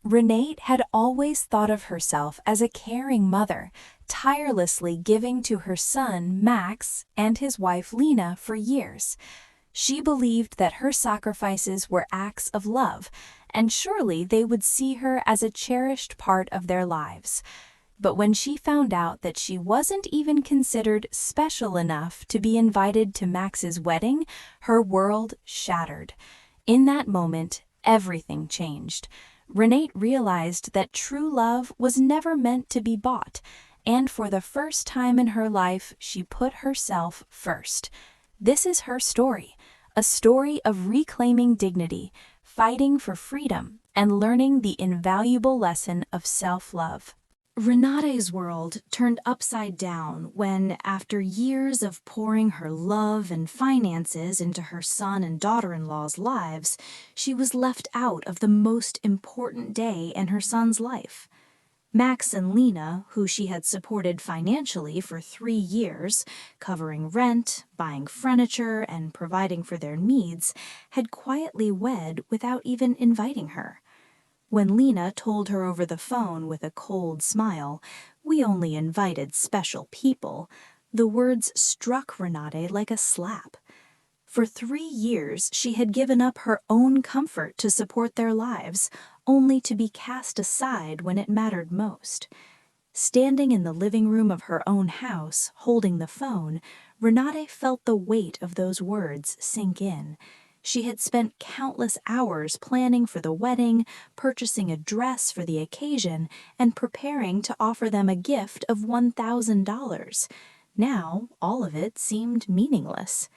Renate had always thought of herself as a caring mother, tirelessly giving to her son, Max, and his wife, Lena, for years. She believed that her sacrifices were acts of love, and surely they would see her as a cherished part of their lives. But when she found out that she wasn't even considered special enough to be invited to Max's wedding, her world shattered. In that moment, everything changed. Renate realized that true love was never meant to be bought, and for the first time in her life, she put herself first. This is her story, a story of reclaiming dignity, fighting for freedom, and learning the invaluable lesson of self-love. Renate's world turned upside down when, after years of pouring her love and finances into her son and daughter-in-law's lives, she was left out of the most important day in her son's life. Max and Lena, who she had supported financially for 3 years, covering rent, buying furniture, and providing for their needs, had quietly wed without even inviting her. When Lena told her over the phone with a cold smile, "We only invited special people," the words struck Renate like a slap. For 3 years, she had given up her own comfort to support their lives, only to be cast aside when it mattered most. Standing in the living room of her own house, holding the phone, Renate felt the weight of those words sink in. She had spent countless hours planning for the wedding, purchasing a dress for the occasion, and preparing to offer them a gift of $1,000. Now, all of it seemed meaningless.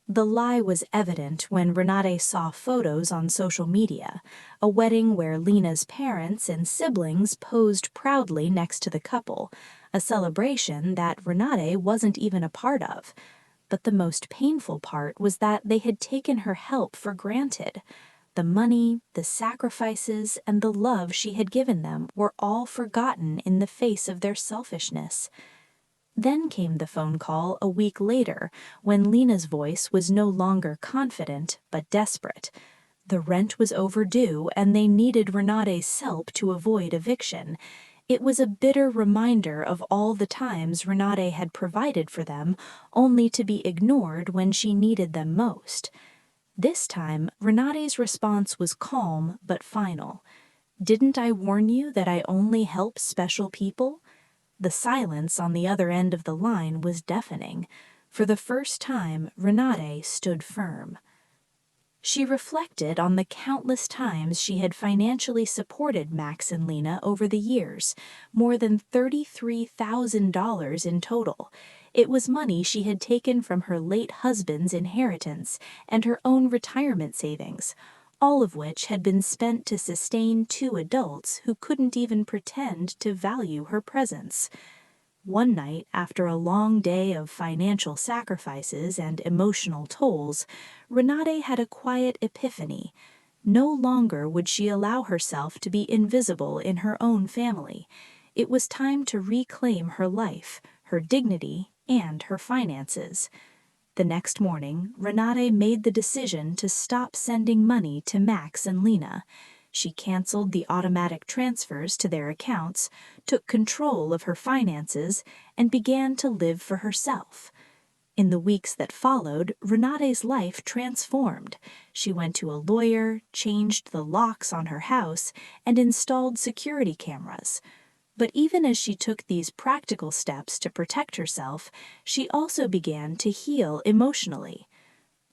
The lie was evident when Renate saw photos on social media, a wedding where Lena's parents and siblings posed proudly next to the couple, a celebration that Renate wasn't even a part of. But the most painful part was that they had taken her help for granted. The money, the sacrifices, and the love she had given them were all forgotten in the face of their selfishness. Then came the phone call a week later, when Lena's voice was no longer confident but desperate. The rent was overdue, and they needed Renate's help to avoid eviction. It was a bitter reminder of all the times Renate had provided for them, only to be ignored when she needed them most. This time, Renate's response was calm but final. "Didn't I warn you that I only help special people?" The silence on the other end of the line was deafening. For the first time, Renate stood firm. She reflected on the countless times she had financially supported Max and Lena over the years, more than $33,000 in total. It was money she had taken from her late husband's inheritance and her own retirement savings, all of which had been spent to sustain 2 adults who couldn't even pretend to value her presence. One night, after a long day of financial sacrifices and emotional tolls, Renate had a quiet epiphany. No longer would she allow herself to be invisible in her own family. It was time to reclaim her life, her dignity, and her finances. The next morning, Renate made the decision to stop sending money to Max and Lena. She canceled the automatic transfers to their accounts, took control of her finances, and began to live for herself. In the weeks that followed, Renate's life transformed. She went to a lawyer, changed the locks on her house, and installed security cameras. But even as she took these practical steps to protect herself, she also began to heal emotionally.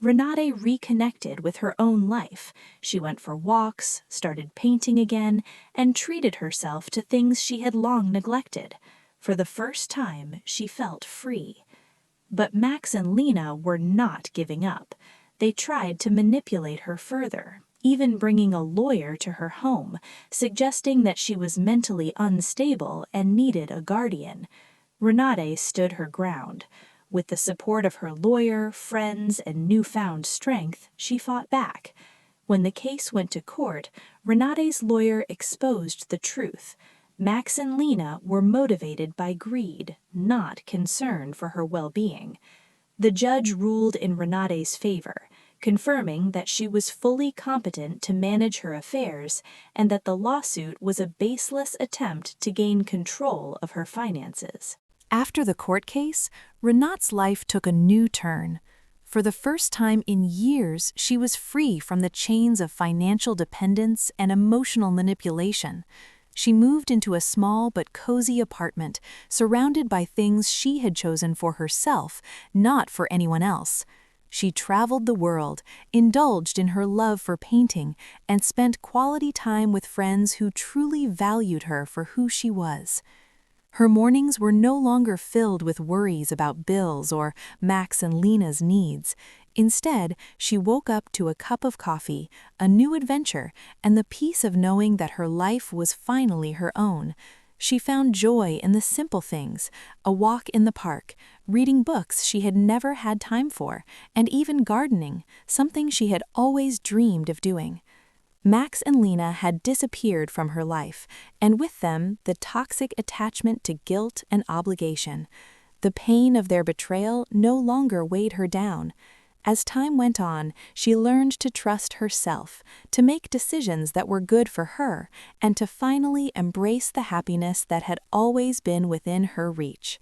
Renate reconnected with her own life. She went for walks, started painting again, and treated herself to things she had long neglected. For the first time, she felt free. But Max and Lena were not giving up. They tried to manipulate her further, even bringing a lawyer to her home, suggesting that she was mentally unstable and needed a guardian. Renate stood her ground. With the support of her lawyer, friends, and newfound strength, she fought back. When the case went to court, Renate's lawyer exposed the truth. Max and Lena were motivated by greed, not concern for her well-being. The judge ruled in Renate's favor, confirming that she was fully competent to manage her affairs and that the lawsuit was a baseless attempt to gain control of her finances. After the court case, Renate's life took a new turn. For the first time in years, she was free from the chains of financial dependence and emotional manipulation. She moved into a small but cozy apartment, surrounded by things she had chosen for herself, not for anyone else. She traveled the world, indulged in her love for painting, and spent quality time with friends who truly valued her for who she was. Her mornings were no longer filled with worries about bills or Max and Lena's needs. Instead, she woke up to a cup of coffee, a new adventure, and the peace of knowing that her life was finally her own. She found joy in the simple things, a walk in the park, reading books she had never had time for, and even gardening, something she had always dreamed of doing. Max and Lena had disappeared from her life, and with them, the toxic attachment to guilt and obligation. The pain of their betrayal no longer weighed her down. As time went on, she learned to trust herself, to make decisions that were good for her, and to finally embrace the happiness that had always been within her reach.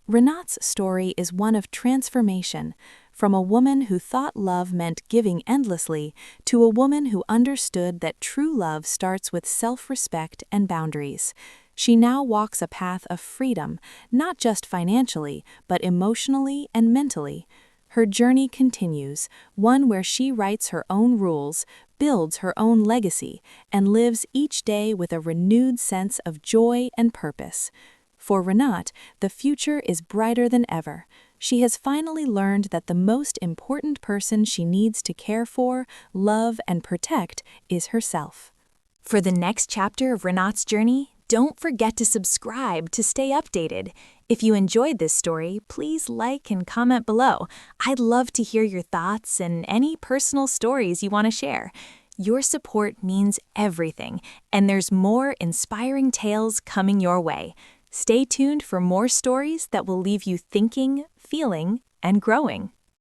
Renate's story is one of transformation, from a woman who thought love meant giving endlessly to a woman who understood that true love starts with self-respect and boundaries. She now walks a path of freedom, not just financially, but emotionally and mentally. Her journey continues, one where she writes her own rules, builds her own legacy, and lives each day with a renewed sense of joy and purpose. For Renate, the future is brighter than ever. She has finally learned that the most important person she needs to care for, love, and protect is herself. For the next chapter of Renate's journey, don't forget to subscribe to stay updated. If you enjoyed this story, please like and comment below. I'd love to hear your thoughts and any personal stories you want to share. Your support means everything, and there's more inspiring tales coming your way. Stay tuned for more stories that will leave you thinking, feeling, and growing.